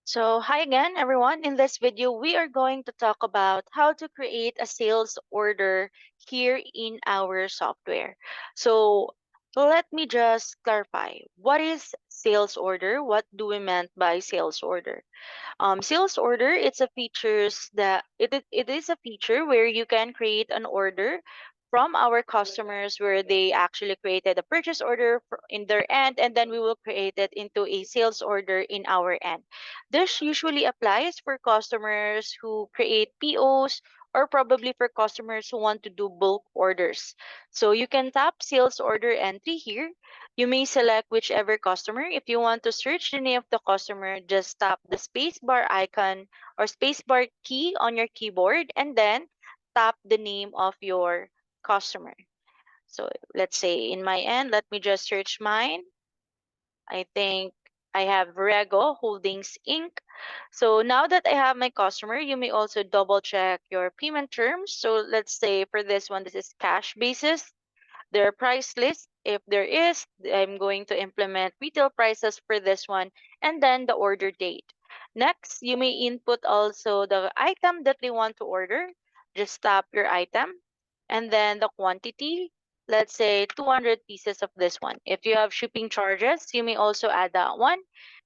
So, hi again, everyone. In this video, we are going to talk about how to create a sales order here in our software. So, let me just clarify. What is sales order? What do we meant by sales order? Sales order, it's a features that it is a feature where you can create an order from our customers where they actually created a purchase order in their end, and then we will create it into a sales order in our end. This usually applies for customers who create POs or probably for customers who want to do bulk orders. So you can tap sales order entry here. You may select whichever customer. If you want to search the name of the customer, just tap the spacebar icon or spacebar key on your keyboard and then tap the name of your customer. So let's say in my end, let me just search mine. I think I have Rego Holdings Inc. So now that I have my customer, you may also double check your payment terms. So let's say for this one, this is cash basis. Their price list. If there is, I'm going to implement retail prices for this one and then the order date. Next, you may input also the item that they want to order. Just tap your item and then the quantity. Let's say 200 pieces of this one. If you have shipping charges, you may also add that one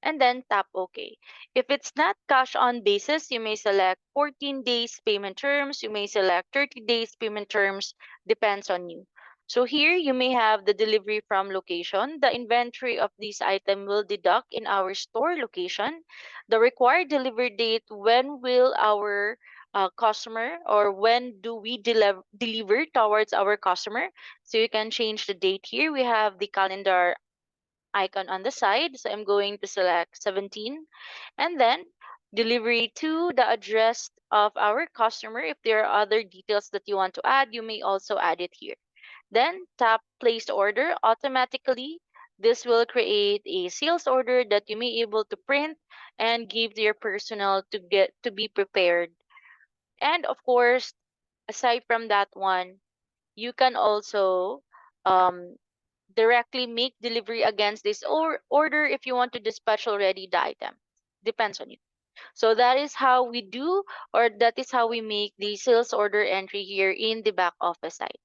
and then tap OK. If it's not cash on basis, you may select 14 days payment terms. You may select 30 days payment terms. Depends on you. So here you may have the delivery from location. The inventory of this item will deduct in our store location. The required delivery date, when will our customer or when do we deliver towards our customer? So you can change the date here. We have the calendar icon on the side. So I'm going to select 17 and then delivery to the address of our customer. If there are other details that you want to add, you may also add it here. Then tap place order. Automatically, this will create a sales order that you may able to print and give to your personnel to get to be prepared. And of course, aside from that one, you can also um, directly make delivery against this or order if you want to dispatch already the item. Depends on you. So that is how we do, or that is how we make the sales order entry here in the back office side.